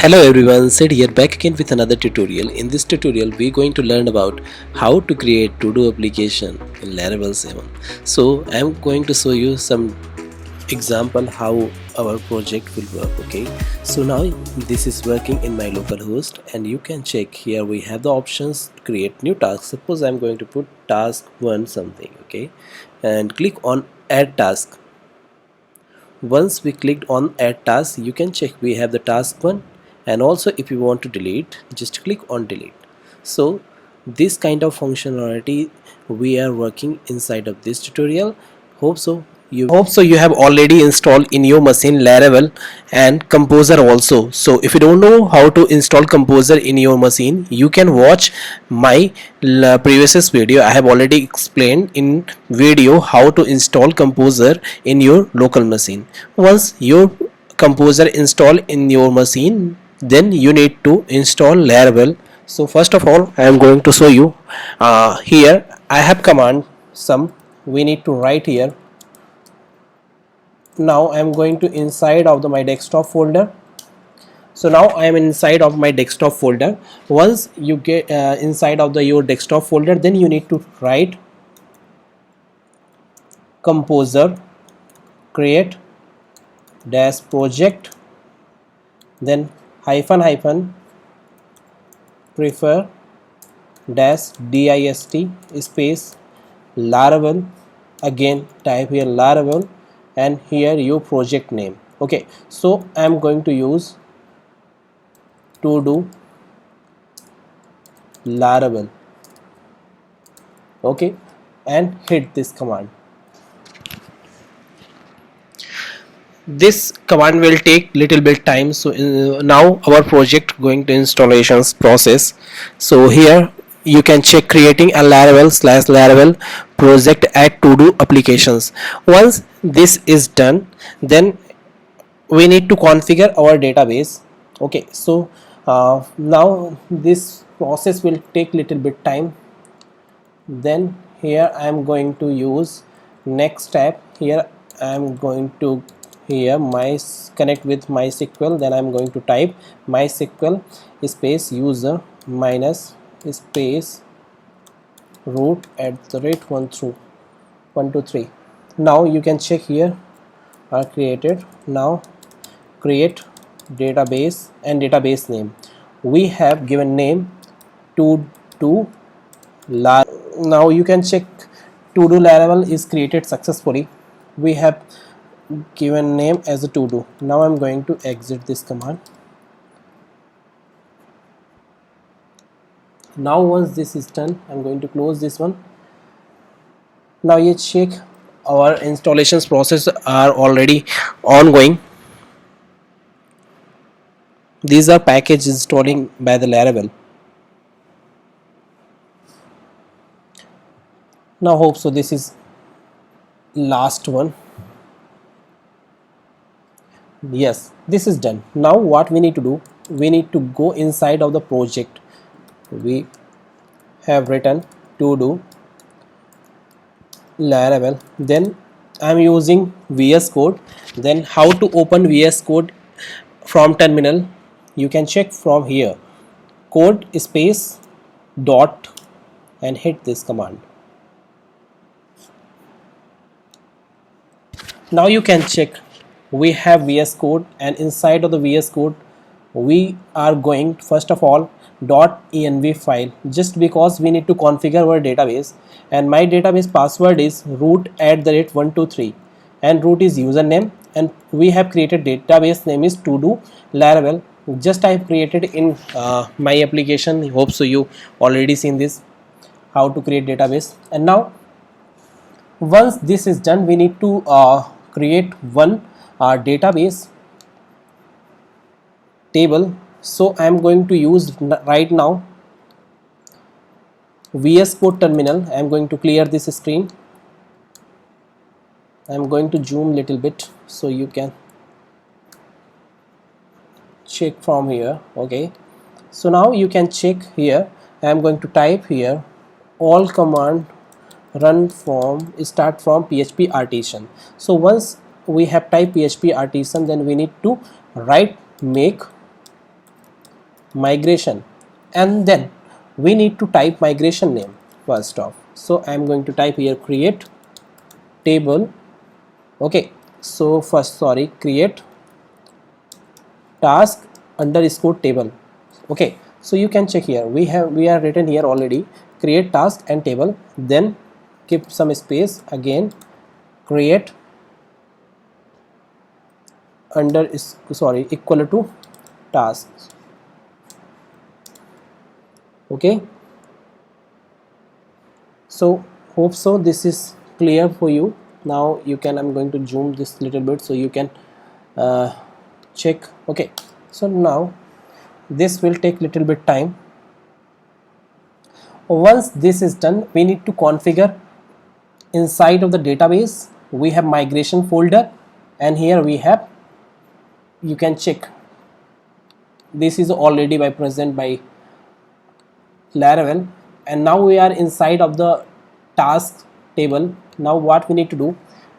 Hello everyone, Sid here back again with another tutorial. In this tutorial we're going to learn about how to create to-do application in Laravel 7. So I'm going to show you some example how our project will work. Okay, so now this is working in my local host and you can check here we have the options to create new task. Suppose I'm going to put task 1 something, okay, and click on add task. Once we clicked on add task, you can check we have the task 1, and also if you want to delete, just click on delete. So this kind of functionality we are working inside of this tutorial. Hope so you have already installed in your machine Laravel and Composer also. So if you don't know how to install Composer in your machine, you can watch my previous video. I have already explained in video how to install Composer in your local machine. Once your Composer install in your machine, then you need to install Laravel. So first of all I am going to show you. Here I have command some we need to write here. Now I am going to inside of my desktop folder. So now I am inside of my desktop folder. Once you get inside of your desktop folder, then you need to write Composer create dash project, then hyphen prefer dash dist space Laravel. Again type here Laravel and here your project name. Okay, so I am going to use to do Laravel. Okay, and hit this command. This command will take little bit time. So now our project going to installations process. So here you can check creating a Laravel/Laravel project at to do applications. Once this is done, then we need to configure our database. Okay, so now this process will take little bit time. Then here I am going to use next step. Here I am going to connect with MySQL. Then I am going to type MySQL space user minus space root @ 123. Now you can check here are created. Now create database and database name. We have given name to Laravel. Now you can check to do Laravel is created successfully. We have given name as a to do. Now I'm going to exit this command. Now once this is done, I'm going to close this one. Now you check our installations process are already ongoing. These are packages installing by the Laravel. Now hope so this is last one. Yes, this is done. Now what we need to do, we need to go inside of the project. We have written to do Laravel. Then I'm using VS Code. Then how to open VS Code from terminal, you can check from here code space dot and hit this command. Now you can check we have VS Code, and inside of the VS Code we are going first of all .env file, just because we need to configure our database, and my database password is root @123 and root is username, and we have created database name is to do Laravel. Just I have created in my application. Hope so you already seen this how to create database. And now once this is done, we need to create one database table. So I am going to use right now VS Code terminal. I am going to clear this screen. I am going to zoom little bit so you can check from here. Okay, so now you can check here. I am going to type here all command run from start from PHP artisan. So once we have typed PHP artisan, then we need to write make migration, and then we need to type migration name first off. So I'm going to type here create table. Okay, so first, sorry, create task underscore table. Okay, so you can check here, we are written here already create task and table, then keep some space, again create under is sorry equal to tasks. Okay, so hope so this is clear for you. Now you can, I'm going to zoom this little bit so you can uh, check. Okay, so now this will take little bit time. Once this is done, we need to configure inside of the database. We have migration folder, and here we have, you can check, this is already by present by Laravel, and now we are inside of the task table. Now what we need to do,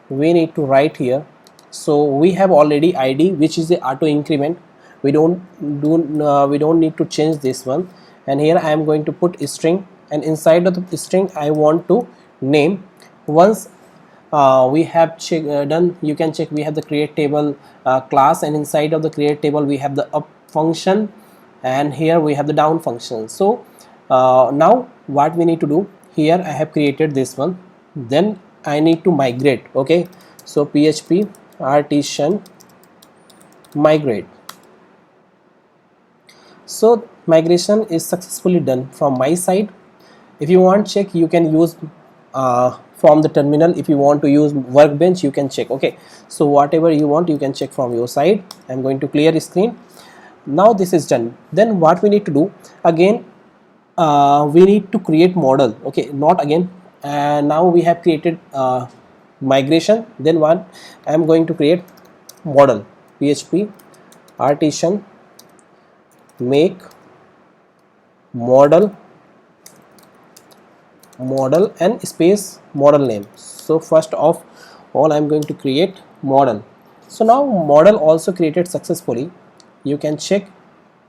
we need to write here. So we have already id, which is the auto increment. We don't need to change this one, and here I am going to put string, and inside of the string I want to name. Once we have done, you can check, we have the create table class, and inside of the create table we have the up function, and here we have the down function. So now what we need to do, here I have created this one, then I need to migrate. Okay, so php artisan migrate. So migration is successfully done from my side. If you want check, you can use from the terminal. If you want to use workbench, you can check. Okay, so whatever you want, you can check from your side. I'm going to clear screen. Now this is done. Then what we need to do, again we need to create model. Okay, not again, now we have created migration. Then what I'm going to create model, php artisan make model and space model name. So first of all I'm going to create model. So now model also created successfully. You can check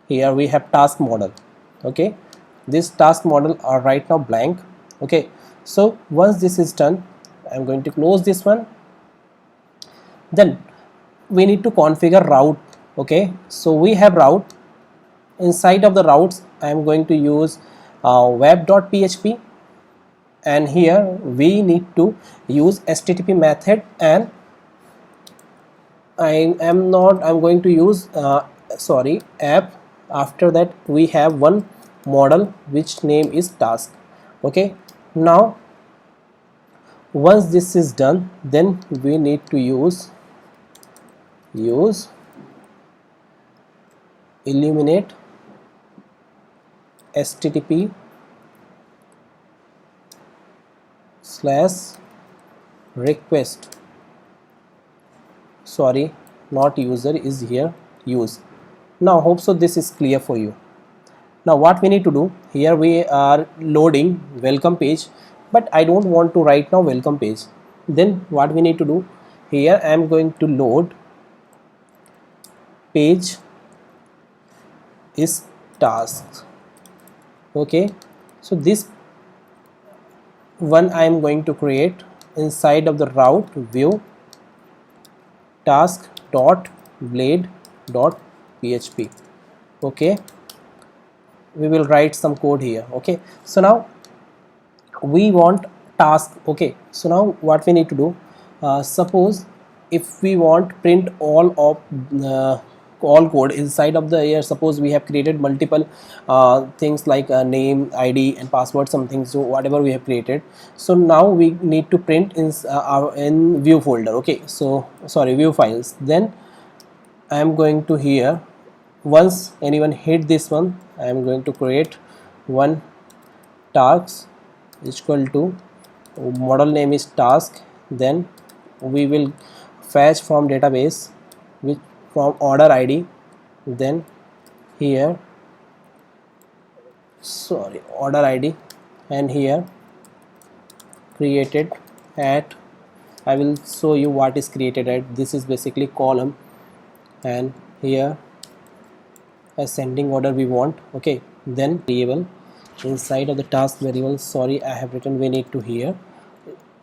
here, we have task model. Okay, this task model are right now blank. Okay, so once this is done, I'm going to close this one. Then we need to configure route. Okay, so we have route. Inside of the routes I am going to use web.php, and here we need to use http method, and I'm going to use sorry app. After that we have one model which name is task. Okay, now once this is done, then we need to use illuminate http / request, sorry not user is here, use. Now hope so this is clear for you. Now what we need to do, here we are loading welcome page, but I don't want to right now welcome page. Then what we need to do, here I am going to load page is tasks. Okay, so this one I am going to create inside of the route view task dot blade dot php. Okay, we will write some code here. Okay, so now we want task. Okay, so now what we need to do, suppose if we want print all of all code inside of the here, suppose we have created multiple things like name, id and password, something, so whatever we have created, so now we need to print in view folder. Okay, so sorry, view files. Then I am going to here, once anyone hit this one, I am going to create one tasks equal to model name is task. Then we will fetch from database which from order id. Then here, sorry, order id, and here created at, I will show you what is created at. This is basically column, and here ascending order we want. Okay, then variable inside of the task variable, sorry, I have written we need to here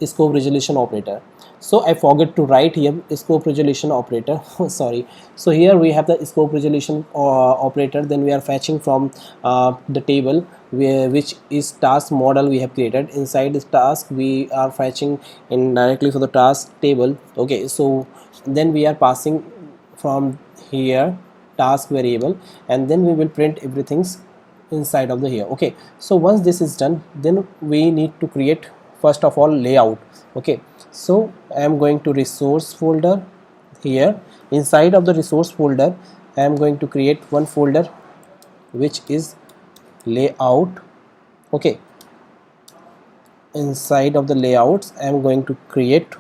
scope resolution operator. So I forget to write here scope resolution operator. Sorry. So here we have the scope resolution operator, then we are fetching from the table which is task model we have created. Inside this task we are fetching in directly for the task table. Okay, so then we are passing from here task variable, and then we will print everything's inside of the here. Okay, so once this is done, then we need to create first of all layout. Okay, so I am going to resource folder. Here inside of the resource folder I am going to create one folder which is layout. Okay, inside of the layouts I am going to create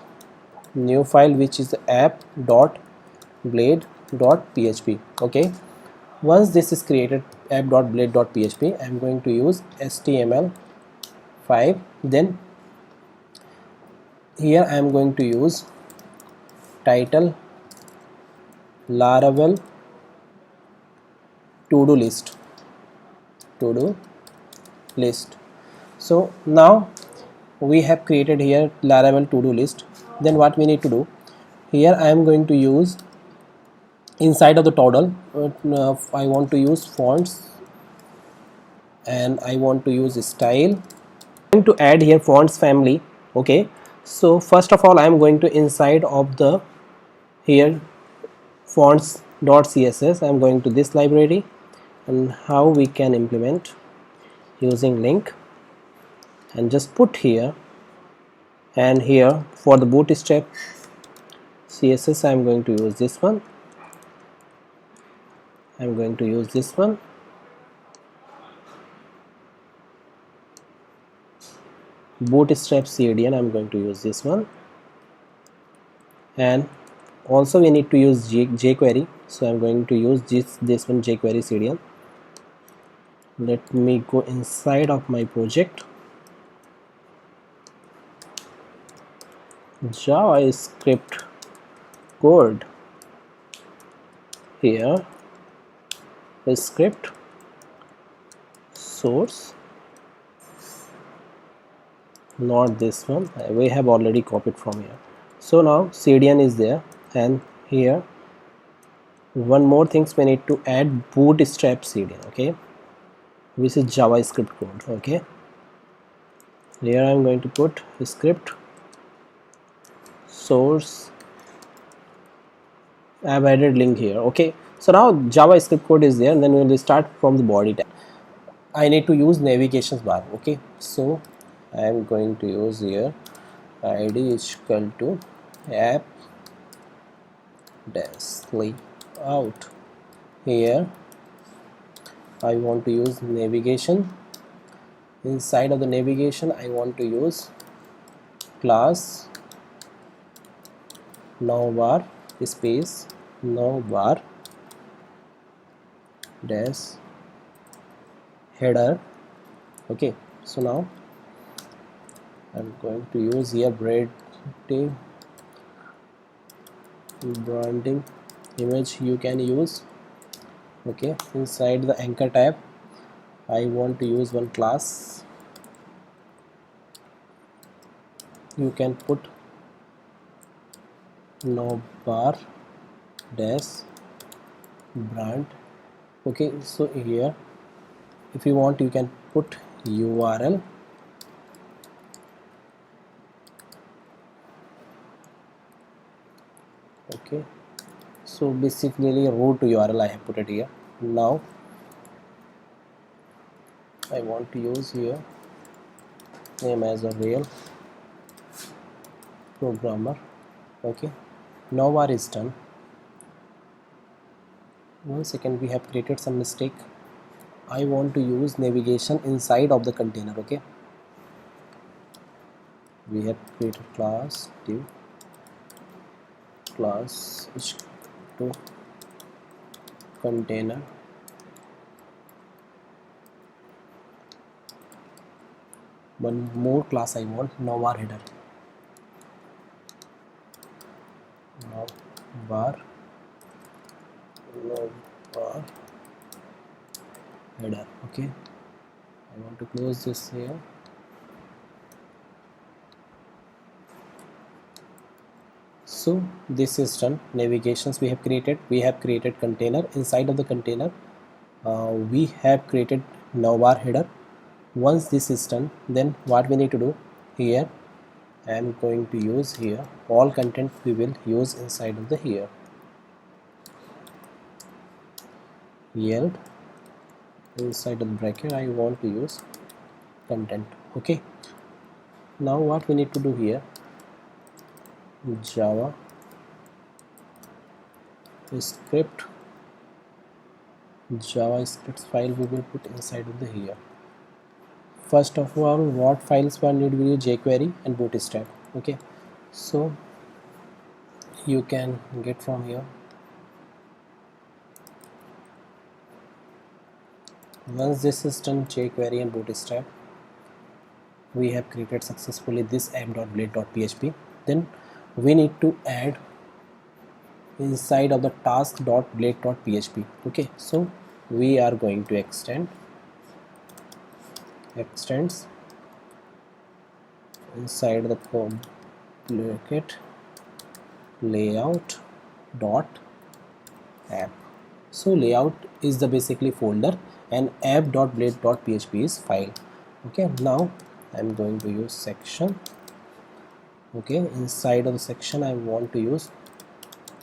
new file which is app.blade.php. okay, once this is created app.blade.php, I am going to use html5. Then here I am going to use title Laravel to do list. So now we have created here Laravel to do list. Then what we need to do, here I am going to use inside of the total I want to use fonts and I want to use style. I'm going to add here fonts family. Okay, so first of all I am going to inside of the here fonts.css I am going to this library, and how we can implement using link and just put here. And here for the bootstrap css I am going to use this one. I'm going to use this one. Bootstrap CDN I'm going to use this one. And also we need to use jQuery, so I'm going to use this one, jQuery CDN. Let me go inside of my project. JavaScript code. Here script source, not this one, we have already copied from here. So now CDN is there, and here one more things we need to add bootstrap CDN. okay, which is JavaScript code. Okay, here I'm going to put script source. I have added link here. Okay, so now JavaScript code is there, and then we will start from the body tab. I need to use navigations bar. Okay, so I am going to use here id is equal to app dash layout. Here I want to use navigation. Inside of the navigation I want to use class navbar space navbar dash header. Okay, so now I'm going to use here branding image you can use. Okay, inside the anchor tab I want to use one class. You can put navbar dash brand. Okay, so here if you want you can put URL. Okay, so basically root URL I have put it here. Now I want to use here name as a real programmer. Okay, navbar is done. 1 second, we have created some mistake. I want to use navigation inside of the container. Okay, we have created class div class to container. One more class I want, navbar header. Navbar header. Okay, I want to close this here. So this is done. Navigations we have created container. Inside of the container we have created navbar header. Once this is done, then what we need to do here, I am going to use here all content we will use inside of the here yield. Inside of the bracket I want to use content. Okay, now what we need to do here, javascript file we will put inside of the here. First of all, what files we need will be jQuery and bootstrap. Okay, so you can get from here. Once this is done, jQuery and bootstrap, we have created successfully this app.blade.php. Then we need to add inside of the task.blade.php. Okay, so we are going to extends inside the bracket layout dot app. So layout is the basically folder and app.blade.php is file. Okay, now I'm going to use section. Okay, inside of the section I want to use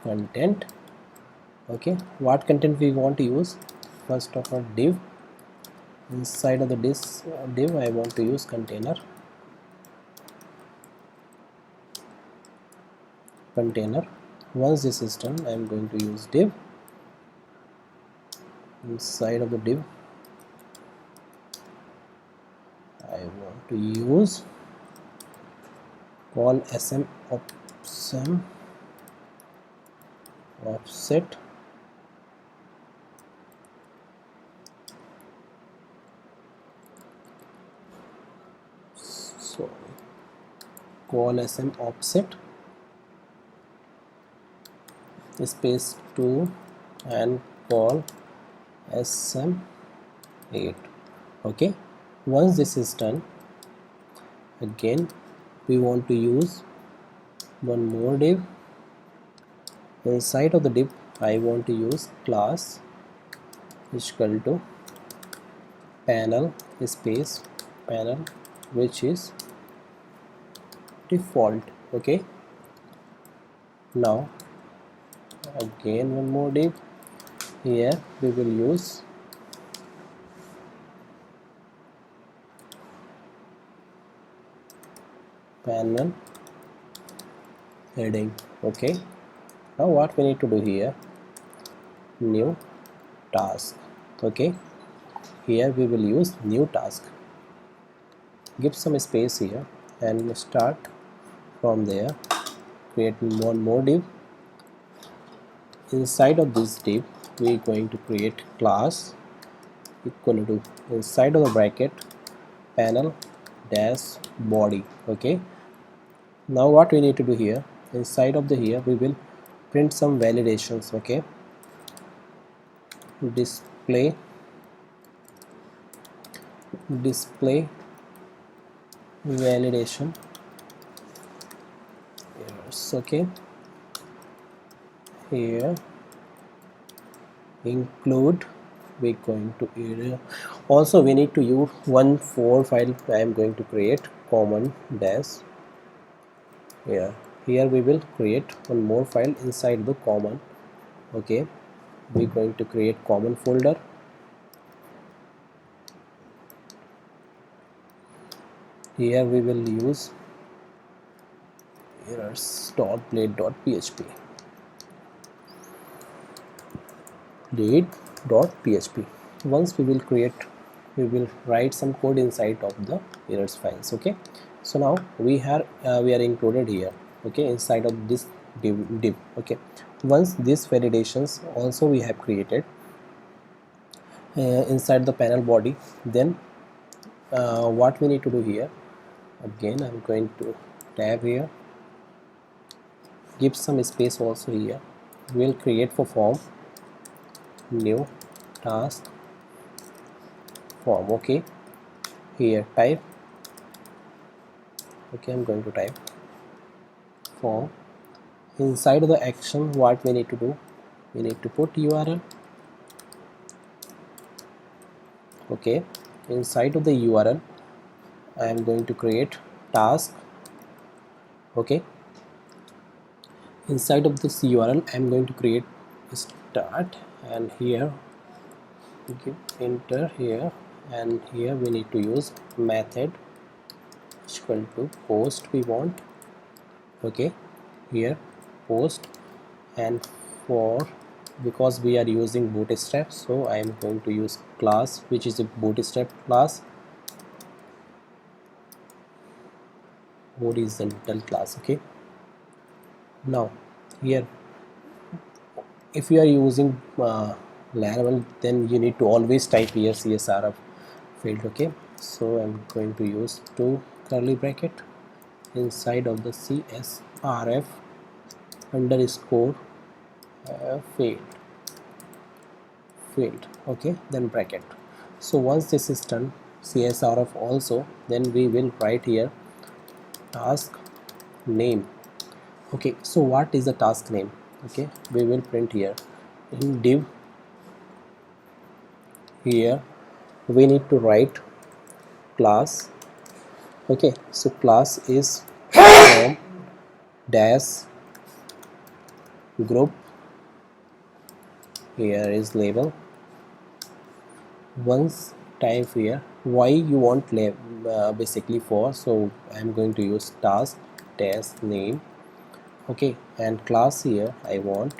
content. Okay, what content we want to use? First of all, div. Inside of the div I want to use container. Once this is done, I am going to use div. Inside of the div I want to use call sm offset space 2 and call sm8. okay, once this is done, again we want to use one more div. Inside of the div I want to use class is equal to panel space panel, which is default. Okay, now again one more div. Here we will use panel heading. Okay, now what we need to do here, new task. Okay, here we will use new task. Give some space here and start from there. Create one more div. Inside of this div we are going to create class equal to inside of the bracket panel dash body. Okay, now what we need to do here, inside of the here we will print some validations. Okay, display validation errors. Okay, here include we're going to area. Also we need to use 1.4 file. I am going to create common dash here. Here we will create one more file inside the common. Okay, we're going to create common folder. Here we will use errors.blade.php blade.php. Once we will write some code inside of the errors files. Okay, so now we are included here. Okay, inside of this div. Okay, once these validations also we have created inside the panel body, then what we need to do here, again I'm going to tab here, give some space also here. We'll create for form new task form. Okay, here type. Okay, I'm going to type form. Inside of the action, what we need to do, we need to put URL. Okay, inside of the URL I am going to create task. Okay, inside of this URL I am going to create start, and here give enter here, and here we need to use method equal to post we want. Okay, here post, and for because we are using bootstrap, so I am going to use class which is a bootstrap class, horizontal class. Okay, now here if you are using Laravel, then you need to always type here CSRF field. Okay, so I'm going to use two curly bracket inside of the CSRF underscore field. Okay, then bracket. So once this is done, CSRF also, then we will write here task name. Okay, so what is the task name? Okay, we will print here in div. Here we need to write class. Okay, so class is from dash group. Here is label. Once type here why you want basically for, so I'm going to use task dash name. Okay, and class here I want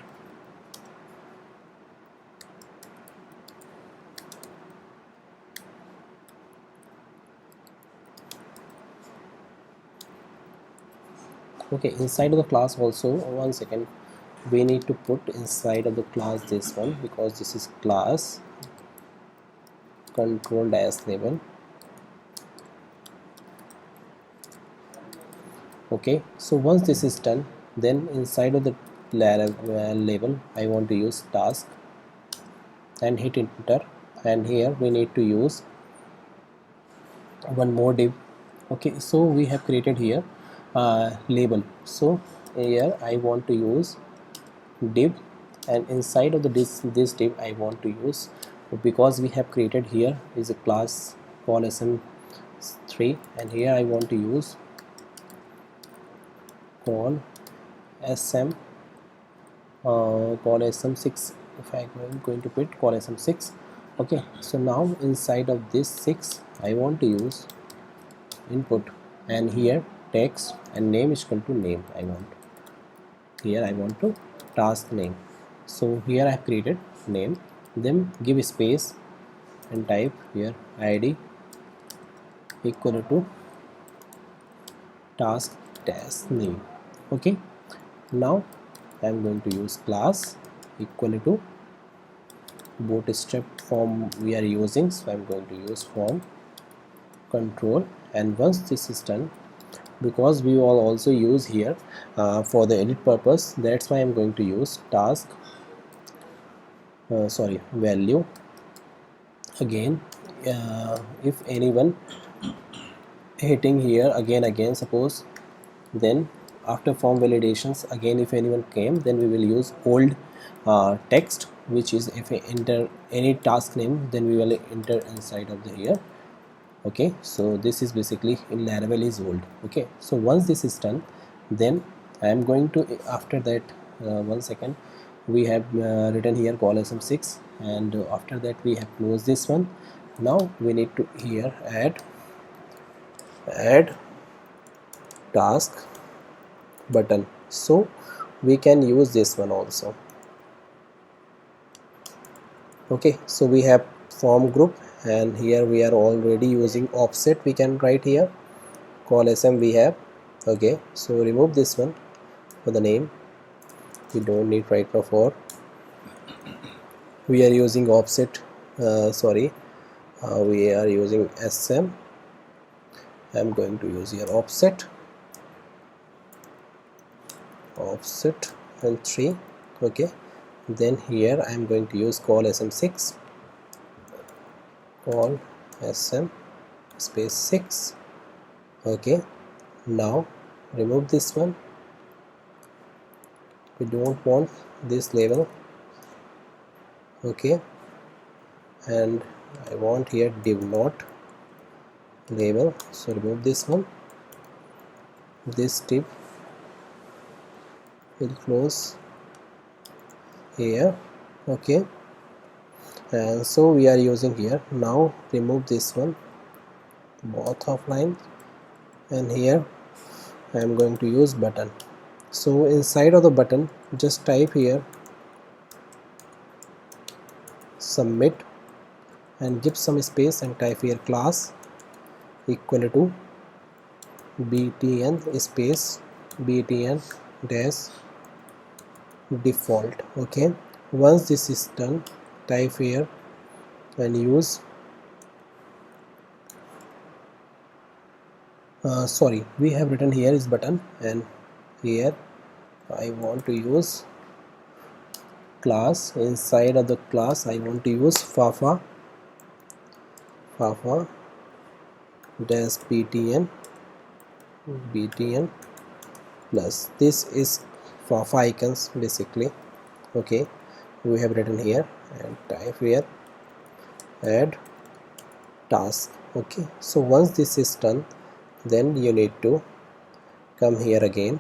okay. Inside of the class also, one second, we need to put inside of the class this one, because this is class control dash label. Okay, so once this is done, then inside of the label I want to use task and hit enter, and here we need to use one more div. Okay, so we have created here label, so here I want to use div, and inside of the this div I want to use, because we have created here is a class call sm3, and here I want to use call sm call sm6. if I'm going to put call sm6. Okay, so now inside of this 6 I want to use input, and here text and name is equal to name. I want to task name, so here I have created name, then give space and type here id equal to task dash name. Okay, now I am going to use class equal to bootstrap form we are using, so I'm going to use form control, and once this is done, because we will also use here for the edit purpose, that's why I'm going to use task value again. If anyone hitting here again suppose, then after form validations again if anyone came, then we will use old text, which is if I enter any task name, then we will enter inside of the here. Okay, so this is basically in Laravel is old. Okay, so once this is done, then I am going to, after that one second, we have written here call sm6, and after that we have closed this one. Now we need to here add task button, so we can use this one also. Okay, so we have form group, and here we are already using offset, we can write here call sm we have. Okay, so remove this one for the name, we don't need right now, for we are using offset we are using sm. I'm going to use here offset and 3. Okay, then here I'm going to use call sm6, call sm space 6. Okay, now remove this one. We don't want this label. Okay, and I want here div not label, so remove this one. This div will close here. Okay, and so we are using here. Now remove this one, both of lines, and here I am going to use button. So inside of the button, just type here submit and give some space and type here class equal to btn space btn dash default. Okay, once this is done, type here and use sorry, we have written here is button, and here I want to use class. Inside of the class I want to use fafa dash btn plus. This is fafa icons basically. Okay, we have written here, and type here add task. Okay, so once this is done, then you need to come here again,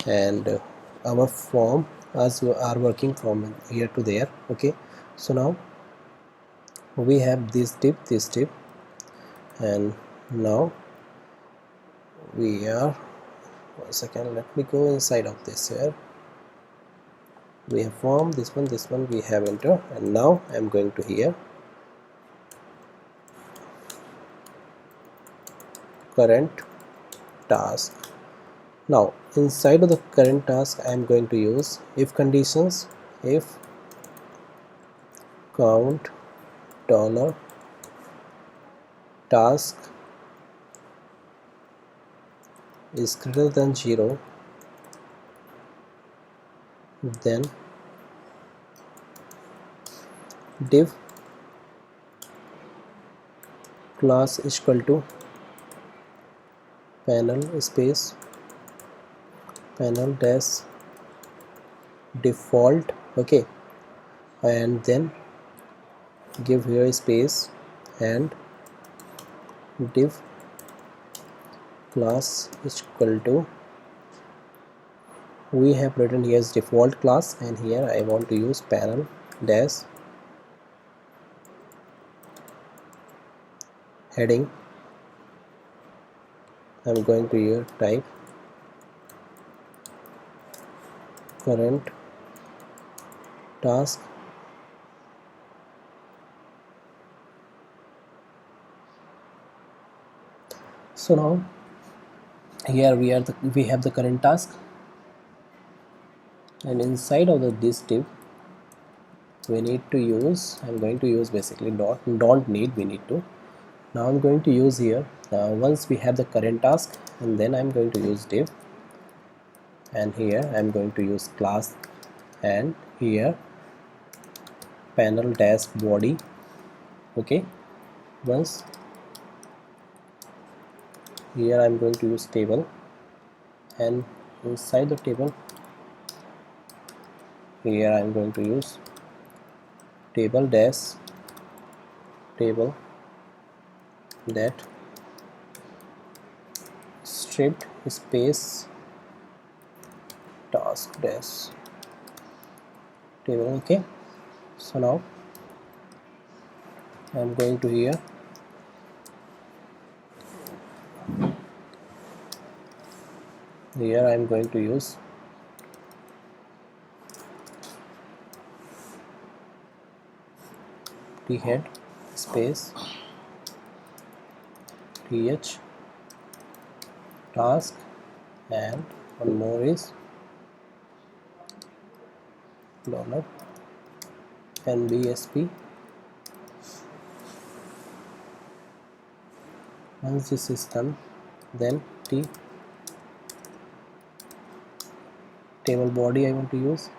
and our form as we are working from here to there. Okay, so now we have this div, and now we are, one second, let me go inside of this. Here we have form, this one we have enter, and now I am going to here current task. Now inside of the current task I am going to use if conditions. If count dollar task is greater than 0, then div class is equal to panel space panel dash default. Okay, and then give here space and div class is equal to, we have written here as default class, and here I want to use panel dash heading. I'm going to here type current task so now here we have the current task, and inside of this div we need to use, I'm going to use basically don't need, we need to. Now I'm going to use here once we have the current task, and then I'm going to use div, and here I'm going to use class, and here panel dash body. Okay, once here I'm going to use table, and inside the table here I'm going to use table dash table that stripped space task dash table. Okay, so now I'm going to here I'm going to use head space th task, and one more is dollar nbsp. Once this is done, then table body I want to use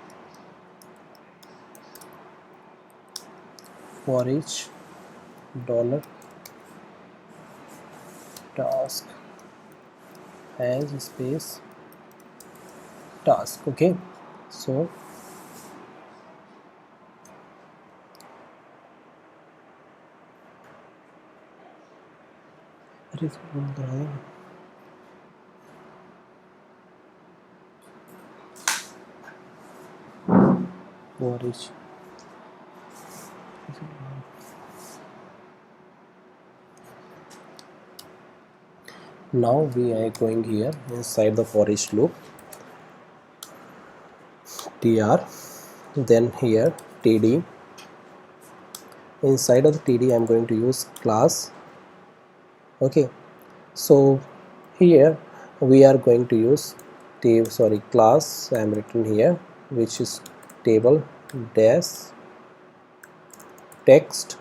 for each dollar task has space task. Okay, so it is for each. Now we are going here inside the for each loop, tr, then here td. Inside of the td I'm going to use class. Okay, so here we are going to use class I am written here, which is table dash text.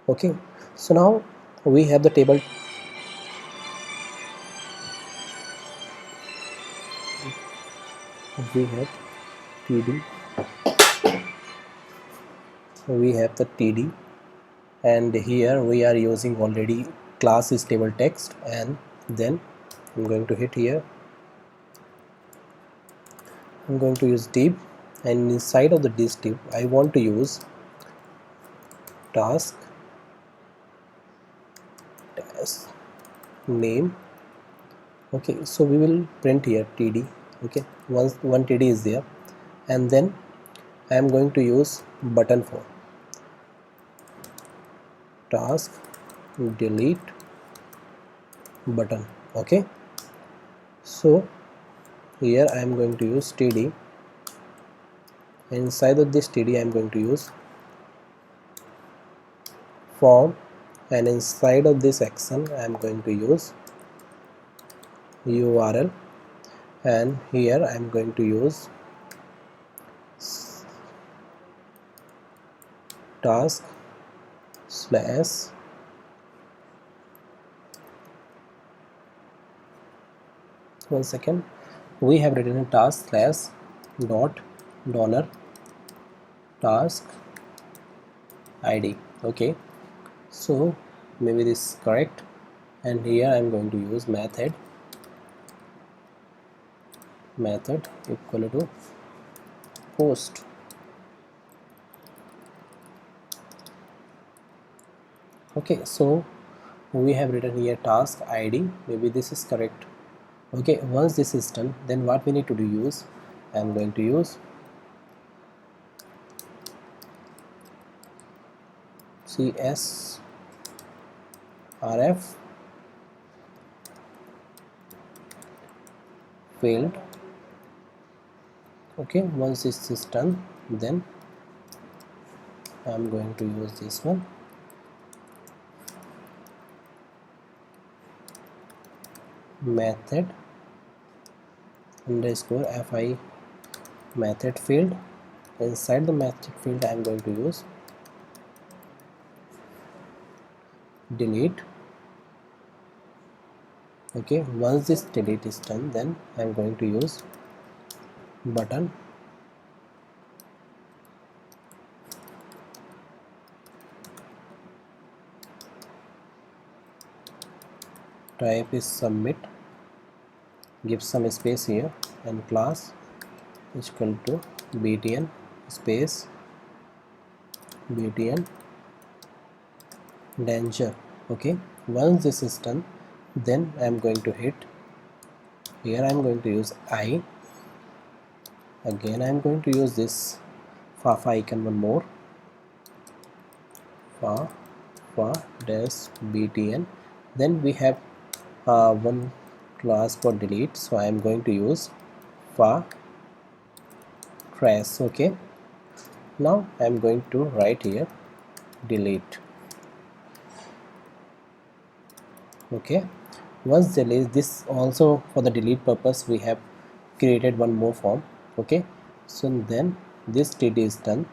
Okay, so now we have the table, we have td, we have the td, and here we are using already class is table text, and then I'm going to hit here, I'm going to use div, and inside of the this div I want to use task dash name. Okay, so we will print here td. Okay, once one td is there, and then I am going to use button for task delete button. Okay, so here I am going to use td. Inside of this td I am going to use form, and inside of this action I am going to use url, and here I am going to use task slash one second, we have written a task slash dot dollar task id. Okay, so maybe this is correct, and here I am going to use method equal to post. Okay, so we have written here task id, maybe this is correct. Okay, once this is done, then what we need to do use, I am going to use csrf field. Okay, once this is done, then I am going to use this one, method underscore fi method field. Inside the method field I am going to use delete. Okay, once this delete is done, then I am going to use button type is submit, give some space here, and class is equal to btn space btn danger. Okay, once this is done, then I am going to hit here, I am going to use I, again I am going to use this fa icon one more, fa dash btn, then we have one class for delete, so I am going to use fa trace. Okay, now I am going to write here delete. Okay, once delete this, also for the delete purpose we have created one more form. Okay, so then this td is done,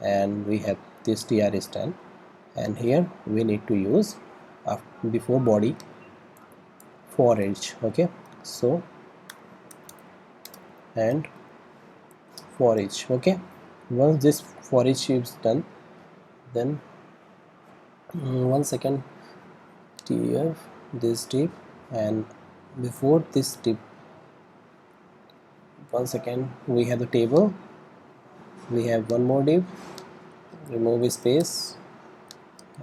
and we have this tr is done, and here we need to use before body for each. Okay, so and for each. Okay, once this for each is done, then one second, tf this div, and before this div, one second, we have the table, we have one more div, remove space,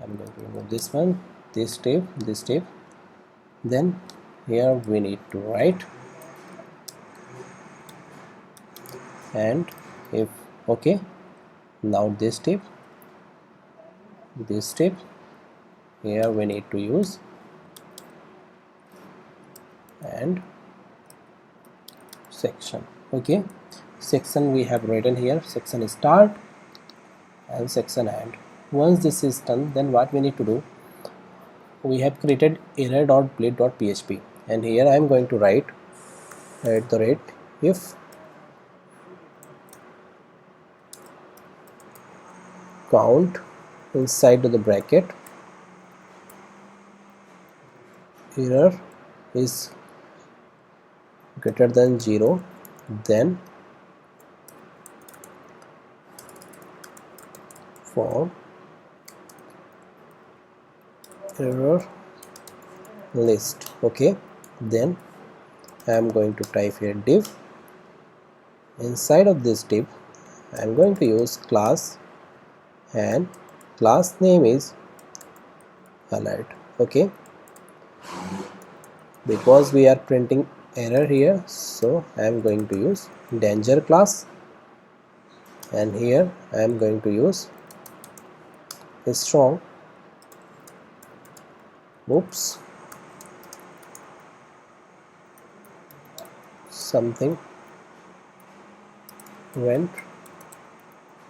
I'm going to remove this one, this div, then here we need to write, and if okay, now this div, here we need to use, and section. Okay, section we have written here, section start and section end. Once this is done, then what we need to do, we have created error.blade.php, and here I am going to write at the rate if count inside the bracket error is greater than 0, then for error list. Okay, then I am going to type here div. Inside of this div I am going to use class, and class name is alert. Okay, because we are printing error here, so I am going to use danger class, and here I am going to use a strong, oops, something went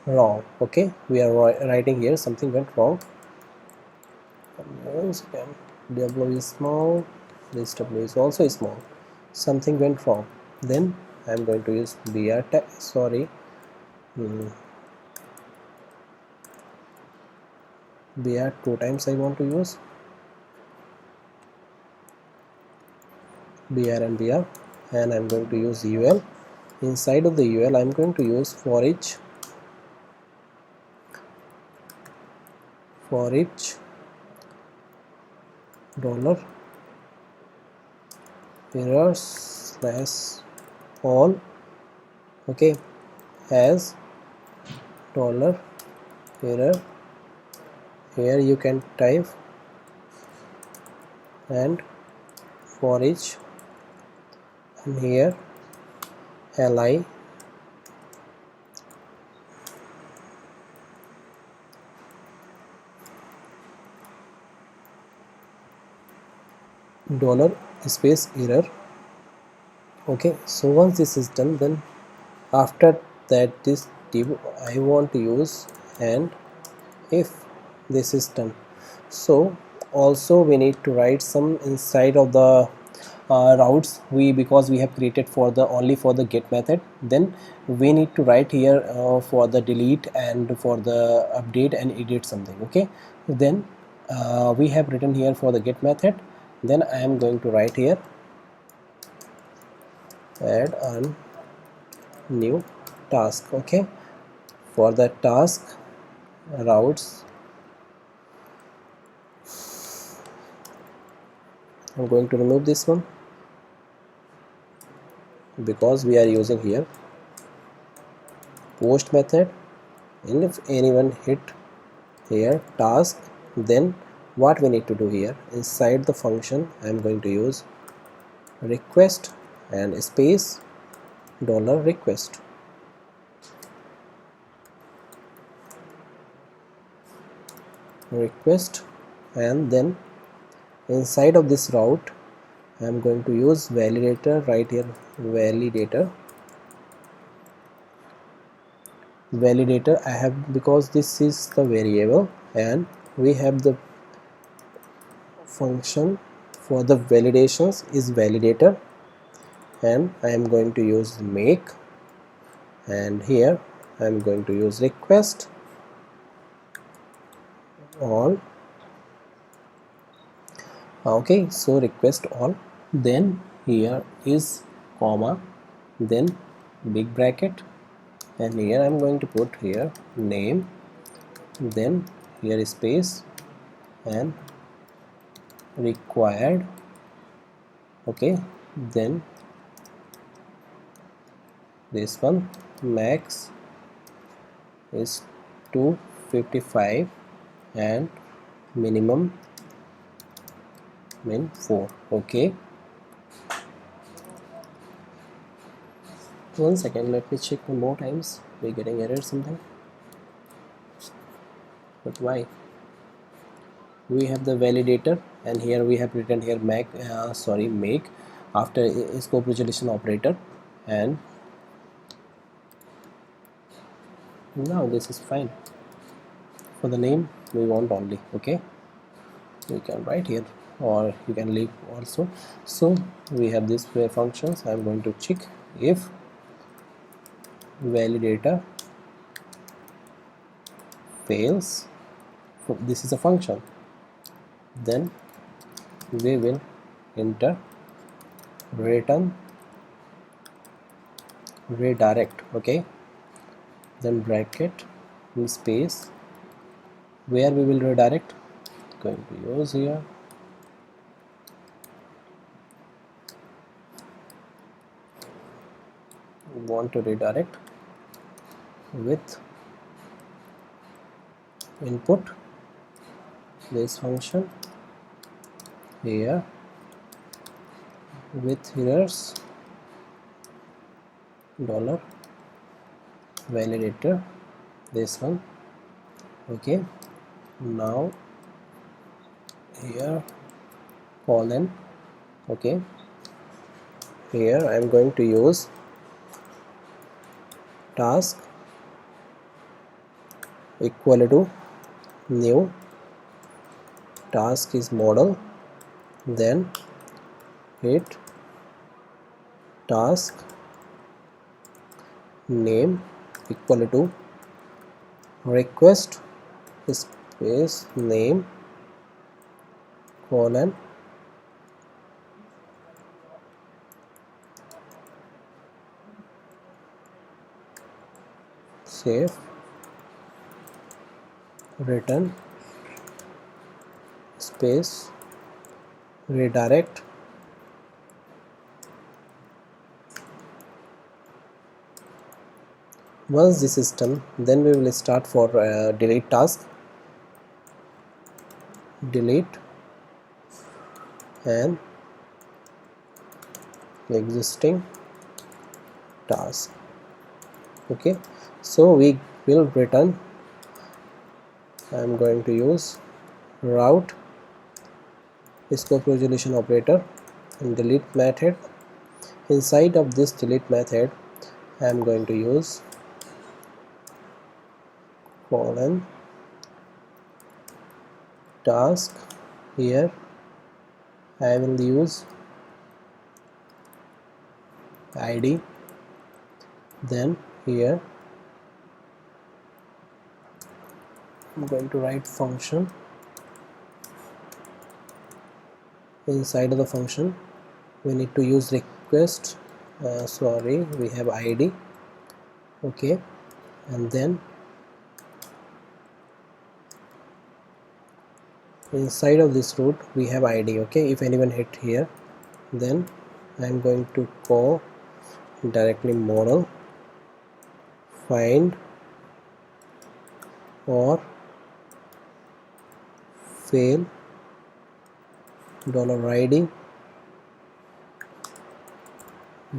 wrong. Okay, we are writing here something went wrong. Once again, W is small, this W is also small, something went wrong. Then I am going to use br tag, sorry, br two times I want to use, br and br, and I am going to use ul. Inside of the ul I am going to use for each dollar error slash all. Okay, as dollar error, here you can type, and for each, and here li dollar space error. Okay, so once this is done, then after that this div I want to use, and if this is done, so also we need to write some inside of the routes, because we have created for the only for the get method, then we need to write here for the delete and for the update and edit something. Okay, then we have written here for the get method, then I am going to write here add a new task. Okay, for the task routes I'm going to remove this one, because we are using here post method, and if anyone hit here task, then what we need to do here, inside the function I am going to use request and space dollar request. And then inside of this route I am going to use validator, right here validator I have, because this is the variable, and we have the function for the validations is validator, and I am going to use make, and here I am going to use request all. Okay, so request all, then here is comma, then big bracket, and here I am going to put here name, then here is space and required. Okay, then this one max is 255 and minimum min 4. Okay, one second, let me check one more times. We're getting error something, but why? We have the validator, and here we have written here make after scope resolution operator, and now this is fine. For the name we want only, okay, we can write here or you can leave also. So we have this functions. I'm going to check if validator fails, this is a function, then we will enter return redirect. Okay, then bracket space, where we will redirect, going to use here we want to redirect with input this function here with here's dollar validator, this one. Okay, now here colon. Okay, here I am going to use task equal to new task is model, then hit task name equal to request space name colon save return space redirect. Once this is done, then we will start for delete task, delete and existing task. Okay, so we will return, I am going to use route scope resolution operator and delete method. Inside of this delete method I am going to use colon task, here I will use id, then here I'm going to write function. Inside of the function we need to use request, we have id. Okay, and then inside of this root we have id. Okay, if anyone hit here, then I'm going to call directly model find or fail $id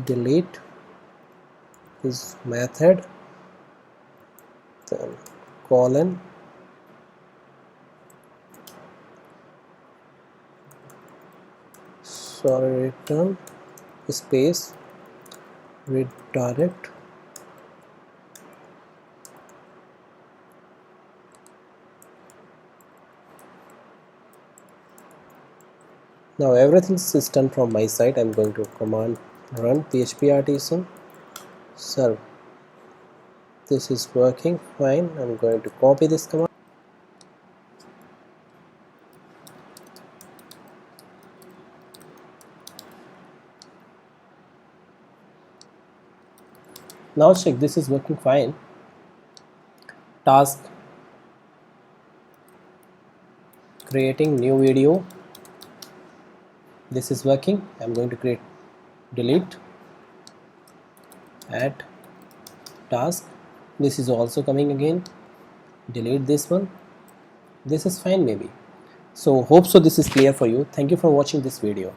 delete is method, then colon return space redirect. Now everything is done from my side. I'm going to command run php artisan serve. This is working fine. I'm going to copy this command. Now check, this is working fine. Task creating new video This is working. I'm going to create delete, add task. This is also coming again. Delete this one. This is fine maybe. So hope so this is clear for you. Thank you for watching this video.